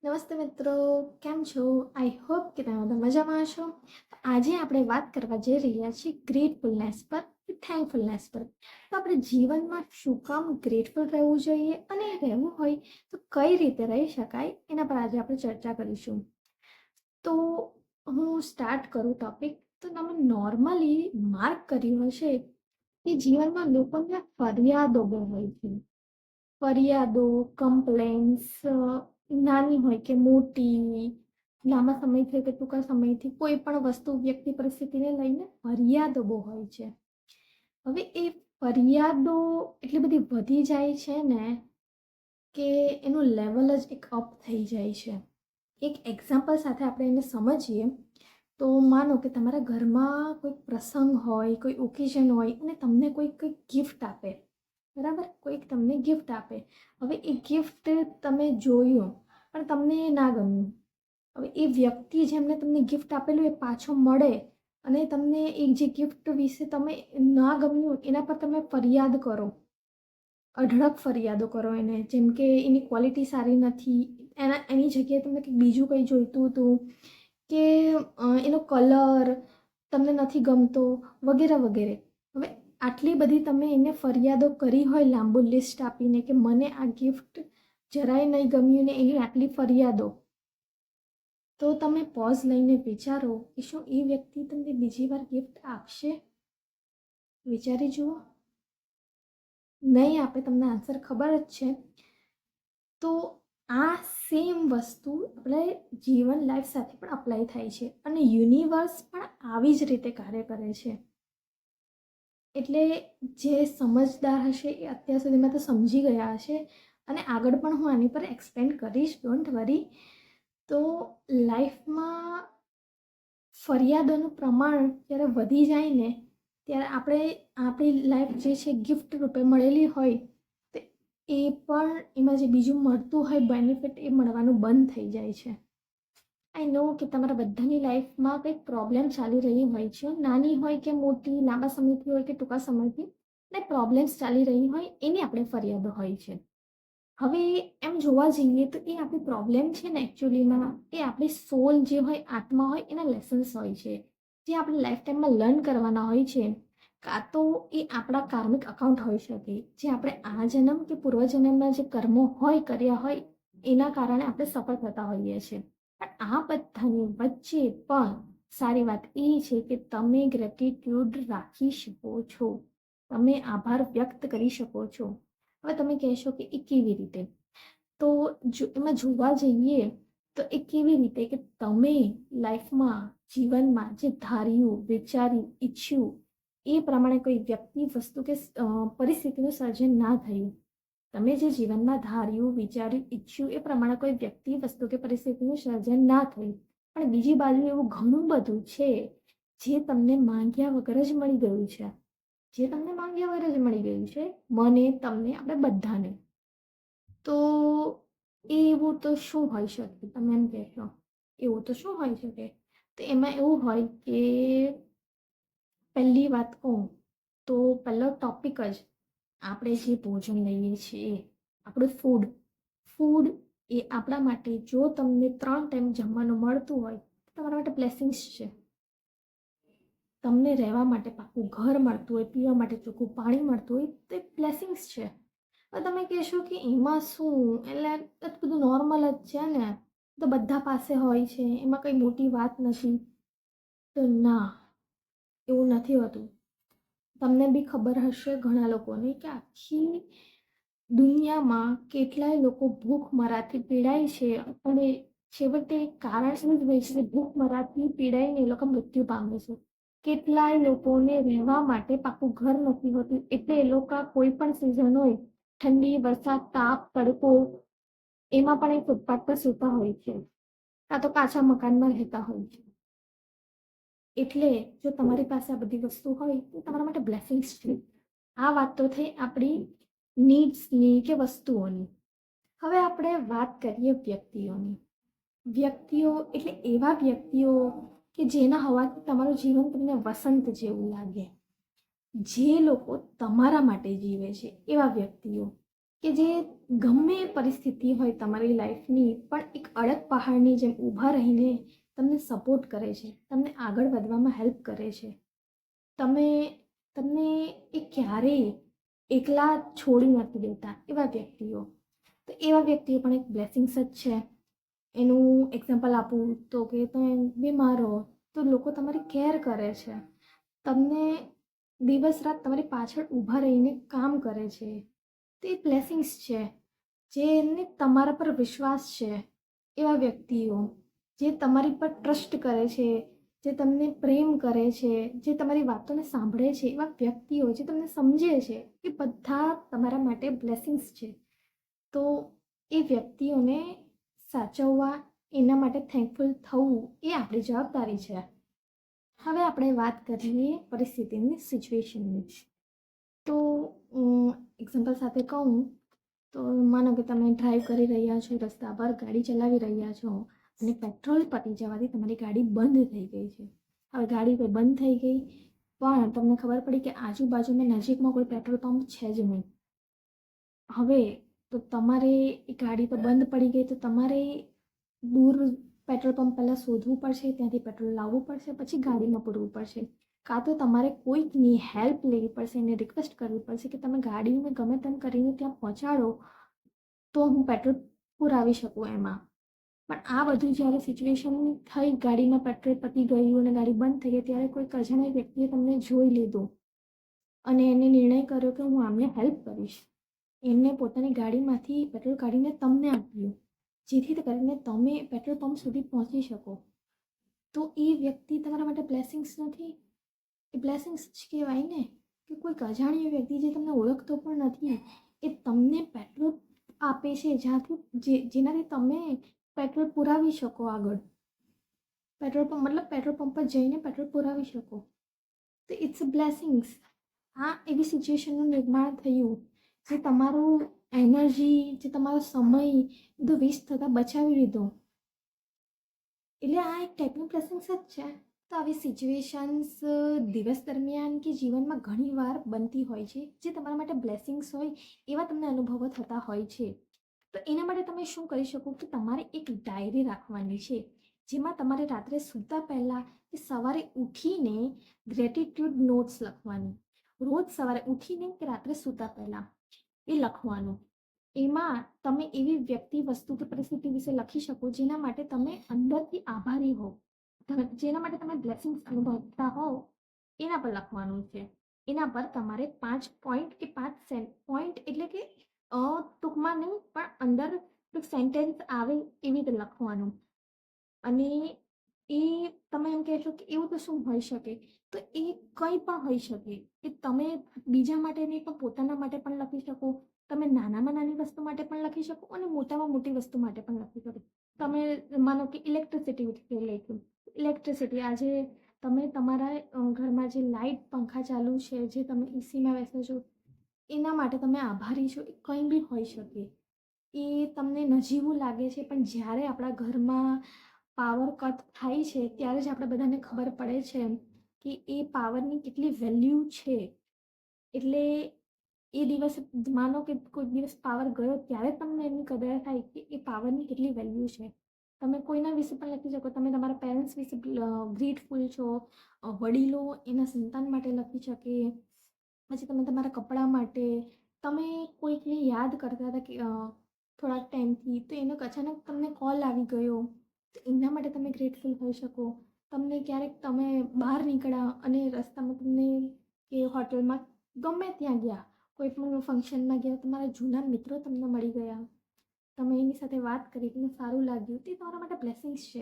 નમસ્તે મિત્રો, કેમ છો? આઈ હોપ કે તમે બધા મજામાં હશો. આજે આપણે વાત કરવા જઈ રહ્યા છીએ ગ્રેટફુલનેસ પર, થેન્કફુલનેસ પર. તો આપણે જીવનમાં શું કામ ગ્રેટફુલ રહેવું જોઈએ અને રહેવું હોય તો કઈ રીતે રહી શકાય એના પર આજે આપણે ચર્ચા કરીશું. તો હું સ્ટાર્ટ કરું ટોપિક. તો તમે નોર્મલી માર્ક કર્યું હશે કે જીવનમાં લોકોને ફરિયાદો બહુ હોય છે. ફરિયાદો, કમ્પ્લેન્સ, નાની હોય કે મોટી, લાંબા સમયથી કે ટૂંકા સમયથી કોઈ પણ વસ્તુ, વ્યક્તિ, પરિસ્થિતિને લઈને ફરિયાદો બહુ હોય છે. હવે એ ફરિયાદો એટલી બધી વધી જાય છે ને કે એનું લેવલ જ એક અપ થઈ જાય છે. એક એક્ઝામ્પલ સાથે આપણે એને સમજીએ તો માનો કે તમારા ઘરમાં કોઈ પ્રસંગ હોય, કોઈ ઓકેઝન હોય અને તમને કોઈ ગિફ્ટ આપે. બરાબર, કોઈક તમને ગિફ્ટ આપે. હવે એ ગિફ્ટ તમે જોયું પણ તમને ના ગમ્યું. હવે એ વ્યક્તિ જેમને તમને ગિફ્ટ આપેલું એ પાછો મળે અને તમને એ જે ગિફ્ટ વિશે તમે ના ગમ્યું એના પર તમે ફરિયાદ કરો, અઢળક ફરિયાદો કરો એને, જેમ કે એની ક્વોલિટી સારી નથી, એની જગ્યાએ તમને કંઈક બીજું કંઈ જોઈતું હતું, કે એનો કલર તમને નથી ગમતો, વગેરે વગેરે. હવે આટલી બધી તમે એને ફરિયાદો કરી હોય, લાંબુ લિસ્ટ આપીને કે મને આ ગિફ્ટ જરાય નહીં ગમ્યું ને એની આટલી ફરિયાદો, તો તમે પોઝ લઈને વિચારો કે શું એ વ્યક્તિ તમને બીજી વાર ગિફ્ટ આપશે? વિચારી જુઓ. નહીં આપે, તમને આન્સર ખબર જ છે. તો આ સેમ વસ્તુ આપણે જીવન લાઈફ સાથે પણ અપ્લાય થાય છે અને યુનિવર્સ પણ આવી જ રીતે કાર્ય કરે છે. એટલે જે સમજદાર હશે એ અત્યાર સુધીમાં તો સમજી ગયા હશે અને આગળ પણ હું આની પર એક્સપ્લેન કરીશ, ડોન્ટ વરી. તો લાઈફમાં ફરિયાદોનું પ્રમાણ જ્યારે વધી જાય ને ત્યારે આપણી લાઈફ જે છે ગિફ્ટ રૂપે મળેલી હોય તો એ પણ એમાં જે બીજું મળતું હોય બેનિફિટ એ મળવાનું બંધ થઈ જાય છે. આઈ નો કે તમારા બધાની લાઈફમાં કંઈક પ્રોબ્લેમ ચાલી રહી હોય છે, નાની હોય કે મોટી, લાંબા સમયથી હોય કે ટૂંકા સમયથી, ને પ્રોબ્લેમ્સ ચાલી રહી હોય એની આપણે ફરિયાદો હોય છે. હવે એમ જોવા જઈએ તો એ આપણી પ્રોબ્લેમ છે ને એકચ્યુઅલીમાં એ આપણી સોલ જે હોય, આત્મા હોય, એના લેસન્સ હોય છે જે આપણે લાઈફ ટાઈમમાં લર્ન કરવાના હોય છે. કાં તો એ આપણા કાર્મિક અકાઉન્ટ હોઈ શકે, જે આપણે આ જન્મ કે પૂર્વજન્મના જે કર્મો હોય, કર્યા હોય, એના કારણે આપણે સફળ થતા હોઈએ છીએ. પણ આ બધાની વચ્ચે પણ સારી વાત એ છે કે તમે ગ્રેટિટ્યૂડ રાખી શકો છો, તમે આભાર વ્યક્ત કરી શકો છો. હવે તમે કહેશો કે એ કેવી રીતે? તો એમાં જોવા જઈએ તો એ કેવી રીતે કે તમે લાઈફમાં, જીવનમાં જે ધાર્યું, વિચાર્યું, ઈચ્છ્યું એ પ્રમાણે કોઈ વ્યક્તિ, વસ્તુ કે પરિસ્થિતિનું સર્જન ના થયું. તમે જે જીવનમાં ધાર્યું, વિચાર્યું, ઈચ્છ્યું એ પ્રમાણે કોઈ વ્યક્તિ, વસ્તુ કે પરિસ્થિતિનું સર્જન ના થયું, પણ બીજી બાજુ એવું ઘણું બધું છે જે તમને માંગ્યા વગર જ મળી ગયું છે. જે તમને માંગ્યા વગર જ મળી ગયું છે, મને, તમને, આપણે બધાને. તો એવું તો શું હોઈ શકે? તમે એમ કહેશો એવું તો શું હોઈ શકે? તો એમાં એવું હોય કે પહેલી વાત કહું તો પહેલો ટોપિક જ આપણે જે ભોજન લઈએ છીએ, આપણું ફૂડ એ આપણા માટે, જો તમને 3 ટાઈમ જમવાનું મળતું હોય તો તમારા માટે બ્લેસિંગ્સ છે. તમને રહેવા માટે પાકું ઘર મળતું હોય, પીવા માટે ચોખ્ખું પાણી મળતું હોય તો એ બ્લેસિંગ્સ છે. હવે તમે કહેશો કે એમાં શું, એટલે બધું નોર્મલ જ છે ને, તો બધા પાસે હોય છે, એમાં કંઈ મોટી વાત નથી. તો ના, એવું નથી હોતું. તમને બી ખબર હશે ઘણા લોકોને કે આખી દુનિયામાં કેટલાય લોકો ભૂખમરાથી પીડાય છે અને છેવટે કારણ શું જ હોય છે કે ભૂખમરાથી પીડાઈને એ લોકો મૃત્યુ પામે છે. કેટલાય લોકોને રહેવા માટે પાકું ઘર નથી હોતું, એટલે એ લોકો કોઈ પણ સિઝન હોય, ઠંડી, વરસાદ, તાપ, તડકો, એમાં પણ એ ફૂટપાથ પર સૂતા હોય છે, કાં તો કાચા મકાનમાં રહેતા હોય છે. એટલે જો તમારી પાસે આ બધી વસ્તુ હોય તો તમારા માટે બ્લેસિંગ્સ છે. આ વાત તો થઈ આપણી નીડ્સની કે વસ્તુઓની. હવે આપણે વાત કરીએ વ્યક્તિઓની. વ્યક્તિઓ એટલે એવા વ્યક્તિઓ કે જેના હોવાથી તમારું જીવન તમને વસંત જેવું લાગે, જે લોકો તમારા માટે જીવે છે એવા વ્યક્તિઓ. કે જે ગમે એ પરિસ્થિતિ હોય તમારી લાઈફની પણ એક અડગ પહાડની જેમ ઊભા રહીને તમને સપોર્ટ કરે છે, તમને આગળ વધવામાં હેલ્પ કરે છે. તમે તમને એ ક્યારેય એકલા છોડી નથી દેતા એવા વ્યક્તિઓ. તો એવા વ્યક્તિઓ પણ એક બ્લેસિંગ્સ જ છે. એનું એક્ઝામ્પલ આપું તો કે તમે બીમાર હો તો લોકો તમારી કેર કરે છે, તમને દિવસ રાત તમારી પાછળ ઊભા રહીને કામ કરે છે. તે બ્લેસિંગ્સ છે. જેને તમારા પર વિશ્વાસ છે એવા વ્યક્તિઓ, જે તમારી પર ટ્રસ્ટ કરે છે, જે તમને પ્રેમ કરે છે, જે તમારી વાતોને સાંભળે છે, એવા વ્યક્તિઓ જે તમને સમજે છે, એ બધા તમારા માટે બ્લેસિંગ્સ છે. તો એ વ્યક્તિઓને સાચવવા, એના માટે થેન્કફુલ થવું એ આપણી જવાબદારી છે. હવે આપણે વાત કરીએ પરિસ્થિતિની, સિચ્યુએશનની. તો એક્ઝામ્પલ સાથે કહું તો માનો કે તમે ડ્રાઈવ કરી રહ્યા છો, રસ્તા પર ગાડી ચલાવી રહ્યા છો અને પેટ્રોલ પતી જવાથી તમારી ગાડી બંધ થઈ ગઈ છે. હવે ગાડી તો બંધ થઈ ગઈ, પણ તમને ખબર પડી કે આજુબાજુમાં નજીકમાં કોઈ પેટ્રોલ પંપ છે જ નહીં. હવે તો તમારે એ ગાડી તો બંધ પડી ગઈ, તો તમારે દૂર પેટ્રોલ પંપ પહેલાં શોધવું પડશે, ત્યાંથી પેટ્રોલ લાવવું પડશે, પછી ગાડીમાં પૂરવું પડશે. કાં તો તમારે કોઈકની હેલ્પ લેવી પડશે, એને રિક્વેસ્ટ કરવી પડશે કે તમે ગાડીને ગમે તેમ કરીને ત્યાં પહોંચાડો તો હું પેટ્રોલ પુરાવી શકું એમાં. પણ આ બધું જ્યારે સિચ્યુએશન થઈ, ગાડીમાં પેટ્રોલ પતી ગયું અને ગાડી બંધ થઈ ગઈ, ત્યારે કોઈક અજાણ્યા વ્યક્તિએ તમને જોઈ લીધું અને એને નિર્ણય કર્યો કે હું આમને હેલ્પ કરીશ. એમને પોતાની ગાડીમાંથી પેટ્રોલ કાઢીને તમને આપ્યું, જેથી કરીને તમે પેટ્રોલ પંપ સુધી પહોંચી શકો. તો એ વ્યક્તિ તમારા માટે બ્લેસિંગ્સ નથી? એ બ્લેસિંગ્સ જ કહેવાય ને. કે કોઈક અજાણ્યો વ્યક્તિ જે તમને ઓળખતો પણ નથી, એ તમને પેટ્રોલ આપે છે જ્યાંથી જેનાથી તમે પેટ્રોલ પુરાવી શકો આગળ. પેટ્રોલ પંપ મતલબ પેટ્રોલ પંપ પર જઈને પેટ્રોલ પુરાવી શકો. તો ઇટ્સ અ બ્લેસિંગ્સ. આ એવી સિચ્યુએશનનું નિર્માણ થયું જે તમારું એનર્જી, જે તમારો સમય બધો વેસ્ટ થતાં બચાવી લીધો. એટલે આ એક ટાઈપનું બ્લેસિંગ્સ જ છે. તો આવી સિચ્યુએશન્સ દિવસ દરમિયાન કે જીવનમાં ઘણીવાર બનતી હોય છે, જે તમારા માટે બ્લેસિંગ્સ હોય એવા તમને અનુભવો થતા હોય છે. તો એના માટે તમે શું કરી શકો કે તમારે એક ડાયરી રાખવાની છે, જેમાં તમારે રાત્રે સૂતા પહેલાં કે સવારે ઉઠીને ગ્રેટિટ્યૂડ નોટ્સ લખવાની. રોજ સવારે ઉઠીને કે રાત્રે સૂતા પહેલાં એ લખવાનું. એમાં તમે એવી વ્યક્તિ, વસ્તુ કે પરિસ્થિતિ વિશે લખી શકો જેના માટે તમે અંદરથી આભારી હો, જેના માટે તમે બ્લેસિંગ્સ અનુભવતા હો, એના પર લખવાનું છે. એના પર તમારે 5 પોઈન્ટ કે 5 પોઈન્ટ એટલે કે ટૂંકમાં નહીં પણ અંદર સેન્ટેન્સ આવે એવી રીતે લખવાનું. અને એ તમે એમ કહેશો કે એવું તો શું હોઈ શકે? તો એ કંઈ પણ હોઈ શકે. કે તમે બીજા માટે નહીં પણ પોતાના માટે પણ લખી શકો. તમે નાનામાં નાની વસ્તુ માટે પણ લખી શકો અને મોટામાં મોટી વસ્તુ માટે પણ લખી શકો. તમે માનો કે ઇલેક્ટ્રિસિટી વિશે લખ્યું. ઇલેક્ટ્રિસિટી, આજે તમે તમારા ઘરમાં જે લાઇટ, પંખા ચાલુ છે, જે તમે એસીમાં બેસો છો, એના માટે તમે આભારી છો. એ કંઈ બી હોઈ શકે. એ તમને નજીવું લાગે છે, પણ જ્યારે આપણા ઘરમાં પાવર કટ થાય છે ત્યારે જ આપણે બધાને ખબર પડે છે કે એ પાવરની કેટલી વેલ્યુ છે. એટલે એ દિવસે માનો કે કોઈ દિવસ પાવર ગયો ત્યારે તમને એની કદર થાય કે એ પાવરની કેટલી વેલ્યુ છે. તમે કોઈના વિશે પણ લખી શકો. તમે તમારા પેરેન્ટ્સ વિશે ગ્રેટફુલ છો, વડીલો એના સંતાન માટે લખી શકે. પછી તમે તમારા કપડાં માટે, તમે કોઈકને યાદ કરતા હતા કે થોડાક ટાઈમથી, તો એનો અચાનક તમને કોલ આવી ગયો, તો એના માટે તમે ગ્રેટફુલ હોઈ શકો. તમને ક્યારેક તમે બહાર નીકળ્યા અને રસ્તામાં તમને કે હોટલમાં ગમે ત્યાં ગયા, કોઈ પણ ફંક્શનમાં ગયા, તમારા જૂના મિત્રો તમને મળી ગયા, તમે એની સાથે વાત કરી, તમને સારું લાગ્યું, તે તમારા માટે બ્લેસિંગ્સ છે.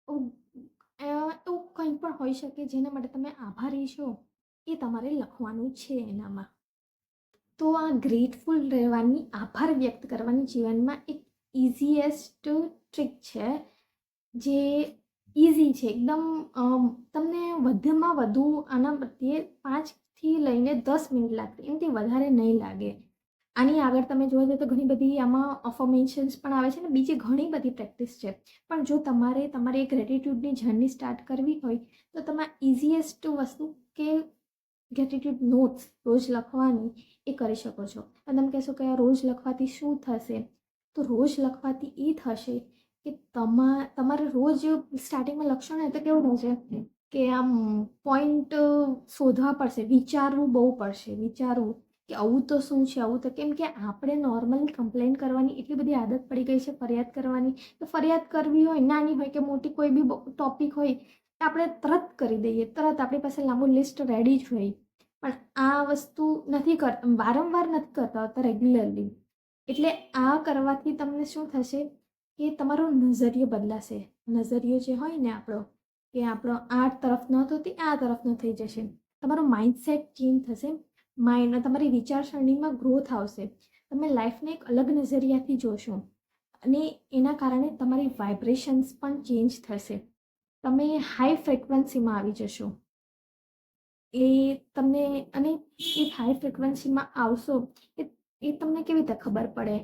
એવું કંઈ પણ હોઈ શકે જેના માટે તમે આભારી છો, એ તમારે લખવાનું છે એનામાં. તો આ ગ્રેટફુલ રહેવાની, આભાર વ્યક્ત કરવાની જીવનમાં એક ઇઝીએસ્ટ ટ્રીક છે, જે ઇઝી છે એકદમ. તમને વધુમાં વધુ આના પ્રત્યે 5થી લઈને 10 મિનિટ લાગશે, એનાથી વધારે નહીં લાગે. આની આગળ તમે જોવા જઈએ તો ઘણી બધી આમાં અફર્મેશન્સ પણ આવે છે ને બીજી ઘણી બધી પ્રેક્ટિસ છે. પણ જો તમારે તમારી એક ગ્રેટિટ્યૂડની જર્ની સ્ટાર્ટ કરવી હોય તો તમારે ઇઝીએસ્ટ વસ્તુ કે ગ્રેટિટ્યૂડ નોટ્સ રોજ લખવાની એ કરી શકો છો. અને તમે કહેશો કે રોજ લખવાથી શું થશે? તો રોજ લખવાથી એ થશે કે તમારે રોજ સ્ટાર્ટિંગમાં લખશો ને તો કેવું થશે કે આમ પોઈન્ટ શોધવા પડશે, વિચારવું બહુ પડશે, વિચારવું કે આવું તો શું છે, આવું તો કેમ કે આપણે નોર્મલી કમ્પ્લેન કરવાની એટલી બધી આદત પડી ગઈ છે, ફરિયાદ કરવાની. તો ફરિયાદ કરવી હોય, નાની હોય કે મોટી, કોઈ બી ટોપિક હોય, આપણે તરત કરી દઈએ, તરત આપણી પાસે લાંબુ લિસ્ટ રેડી જ હોય. પણ આ વસ્તુ નથી વારંવાર નથી કરતા હોતા, રેગ્યુલરલી. એટલે આ કરવાથી તમને શું થશે કે તમારો નજરિયો બદલાશે. નજરિયો જે હોય ને આપણો, કે આપણો આ તરફનો હતો તે આ તરફનો થઈ જશે. તમારો માઇન્ડસેટ ચેન્જ થશે, તમારી વિચારસરણીમાં ગ્રોથ આવશે. તમે લાઈફને એક અલગ નજરિયાથી જોશો અને એના કારણે તમારી વાઇબ્રેશન્સ પણ ચેન્જ થશે. તમે હાઈ ફ્રિકવન્સીમાં આવી જશો. એ તમને, અને એ હાઈ ફ્રિકવન્સીમાં આવશો એ તમને કેવી રીતે ખબર પડે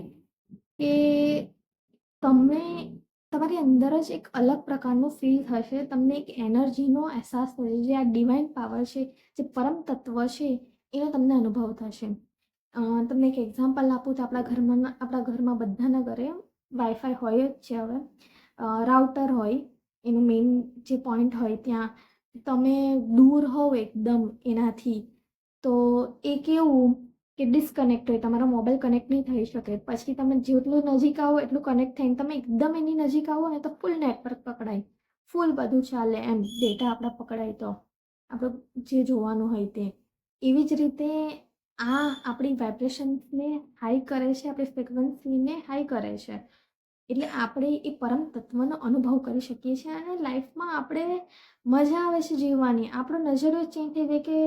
કે તમે, તમારી અંદર જ એક અલગ પ્રકારનું ફીલ થશે, તમને એક એનર્જીનો અહેસાસ થશે, જે આ ડિવાઇન પાવર છે, જે પરમ તત્વ છે, એનો તમને અનુભવ થશે. તમને એક એક્ઝામ્પલ આપું તો આપણા ઘરમાં બધાના ઘરે વાઈફાઈ હોય જ છે હવે. રાઉટર હોય, એનું મેઇન જે પોઈન્ટ હોય ત્યાં તમે દૂર હોવ એકદમ એનાથી, તો એ કેવું કે ડિસ્કનેક્ટ હોય, તમારો મોબાઈલ કનેક્ટ નહીં થઈ શકે. પછી તમે જેટલું નજીક આવો એટલું કનેક્ટ થઈને તમે એકદમ એની નજીક આવો ને તો ફૂલ નેટવર્ક પકડાય, ફૂલ બધું ચાલે, એમ ડેટા આપણા પકડાય. તો આપણું જે જોવાનું હોય તે એવી જ રીતે આ આપણી વાઇબ્રેશન્સને હાઈ કરે છે, આપણી ફ્રિકવન્સીને હાઈ કરે છે. એટલે આપણે એ પરમ તત્વનો અનુભવ કરી શકીએ છીએ અને લાઈફમાં આપણે મજા આવે છે જીવવાની. આપણો નજરિયો ચેન્જ થઈ જાય કે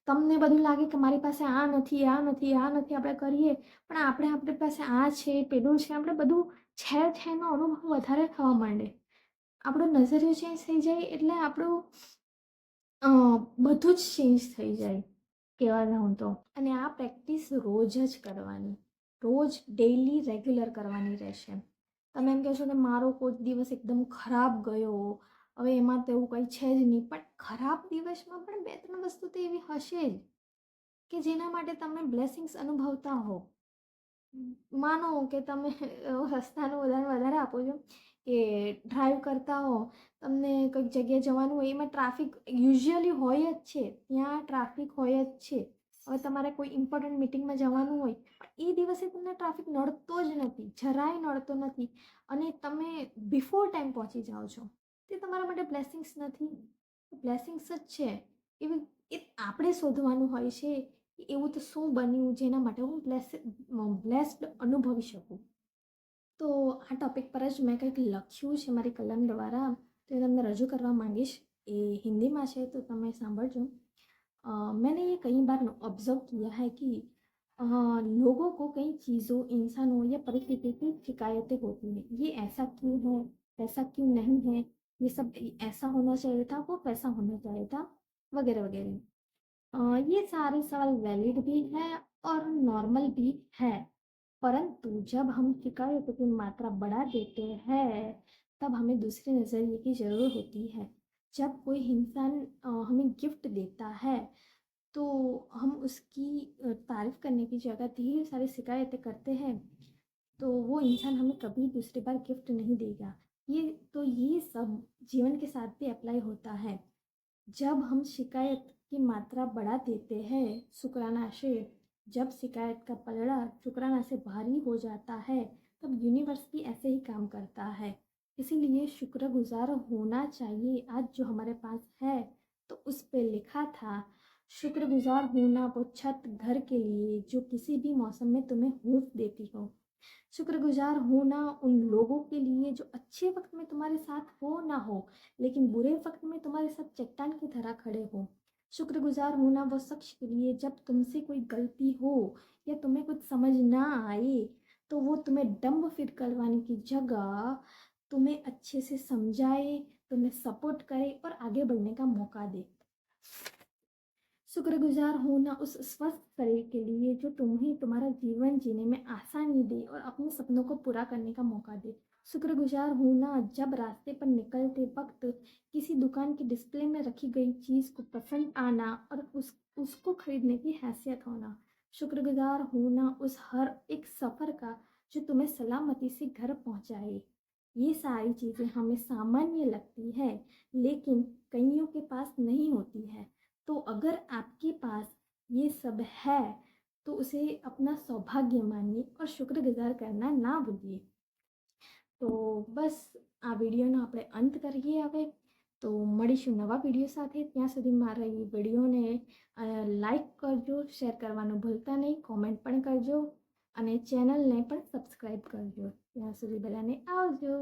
તમને બધું લાગે કે મારી પાસે આ નથી, આ નથી, આ નથી, આપણે કરીએ પણ આપણી પાસે આ છે, પેલું છે, આપણે બધું છે એનો અનુભવ વધારે થવા માંડે. આપણો નજરિયો ચેન્જ થઈ જાય એટલે આપણું બધું જ ચેન્જ થઈ જાય કહેવા જાઉં તો. અને આ પ્રેક્ટિસ રોજ જ કરવાની, રોજ ડેઈલી રેગ્યુલર કરવાની રહેશે. તમે એમ કહેશો કે મારો કોઈ દિવસ એકદમ ખરાબ ગયો, હવે એમાં તો એવું કંઈ છે જ નહીં. પણ ખરાબ દિવસમાં પણ 2-3 વસ્તુ તો એવી હશે જ કે જેના માટે તમે બ્લેસિંગ્સ અનુભવતા હો. માનો કે તમે રસ્તાનું ઉદાહરણ વધારે આપો છો કે ડ્રાઈવ કરતા હો, તમને કોઈક જગ્યાએ જવાનું હોય, એમાં ટ્રાફિક યુઝ્યુઅલી હોય જ છે, ત્યાં ટ્રાફિક હોય જ છે. હવે તમારે કોઈ ઇમ્પોર્ટન્ટ મિટિંગમાં જવાનું હોય, પણ એ દિવસે તમને ટ્રાફિક નડતો જ નથી, જરાય નડતો નથી, અને તમે બિફોર ટાઈમ પહોંચી જાઓ છો, તે તમારા માટે બ્લેસિંગ્સ નથી? બ્લેસિંગ્સ જ છે. એવી એ આપણે શોધવાનું હોય છે કે એવું તો શું બન્યું જેના માટે હું બ્લેસ્ડ અનુભવી શકું. તો આ ટૉપિક પર જ મેં કંઈક લખ્યું છે મારી કલમ દ્વારા, તો એ તમને रजू કરવા માંગીશ. એ हिंदी में છે तो તમે સાંભળજો. मैंने ये कई बार ऑब्जर्व किया है कि लोगों को कई चीज़ों, इंसानों या परिस्थिति की शिकायतें होती हैं. ये ऐसा क्यों है, वैसा क्यों नहीं है, ये सब ऐसा होना चाहिए था, वो वैसा होना चाहिए था, वगैरह वगैरह. ये सारे सवाल वैलिड भी है और नॉर्मल भी है. परंतु जब हम शिकायतों की मात्रा बढ़ा देते हैं तब हमें दूसरे नज़रिए की ज़रूरत होती है. जब कोई इंसान हमें गिफ्ट देता है तो हम उसकी तारीफ करने की जगह ढेर सारी शिकायतें करते हैं, तो वो इंसान हमें कभी दूसरी बार गिफ्ट नहीं देगा. ये सब जीवन के साथ भी अप्लाई होता है. जब हम शिकायत की मात्रा बढ़ा देते हैं शुक्राना से, जब शिकायत का पलड़ा शुक्राना से भारी हो जाता है तब यूनिवर्स भी ऐसे ही काम करता है. इसीलिए शुक्रगुजार होना चाहिए. आज जो हमारे पास है तो उस पे लिखा था, शुक्रगुजार होना वो छत घर के लिए जो किसी भी मौसम में तुम्हें हूफ देती हो. शुक्रगुजार होना उन लोगों के लिए जो अच्छे वक्त में तुम्हारे साथ हो ना हो, लेकिन बुरे वक्त में तुम्हारे साथ चट्टान की तरह खड़े हो. शुक्रगुजार होना वो शख्स के लिए जब तुमसे कोई गलती हो या तुम्हें कुछ समझ ना आए तो वो तुम्हें डंब फिर करवाने की जगह तुम्हें अच्छे से समझाए, तुम्हें सपोर्ट करे और आगे बढ़ने का मौका दे. शुक्रगुजार होना उस स्वस्थ शरीर के लिए जो तुम्हें तुम्हारा जीवन जीने में आसानी दे और अपने सपनों को पूरा करने का मौका दे. शुक्रगुजार होना जब रास्ते पर निकलते वक्त किसी दुकान की डिस्प्ले में रखी गई चीज़ को पसंद आना और उसको खरीदने की हैसियत होना। शुक्रगुजार होना उस हर एक सफ़र का जो तुम्हें सलामती से घर पहुंचाए। ये सारी चीज़ें हमें सामान्य लगती है, लेकिन कईयों के पास नहीं होती है। तो अगर आपके पास ये सब है तो उसे अपना सौभाग्य मानिए और शुक्रगुजार करना ना भूलिए। તો બસ આ વિડીયોનો આપણે અંત કરીએ હવે. તો મળીશું નવા વિડીયો સાથે. ત્યાં સુધી મારા એ વિડીયોને લાઈક કરજો, શેર કરવાનું ભૂલતા નહીં, કોમેન્ટ પણ કરજો અને ચેનલને પણ સબસ્ક્રાઈબ કરજો. ત્યાં સુધી બધાને આવજો.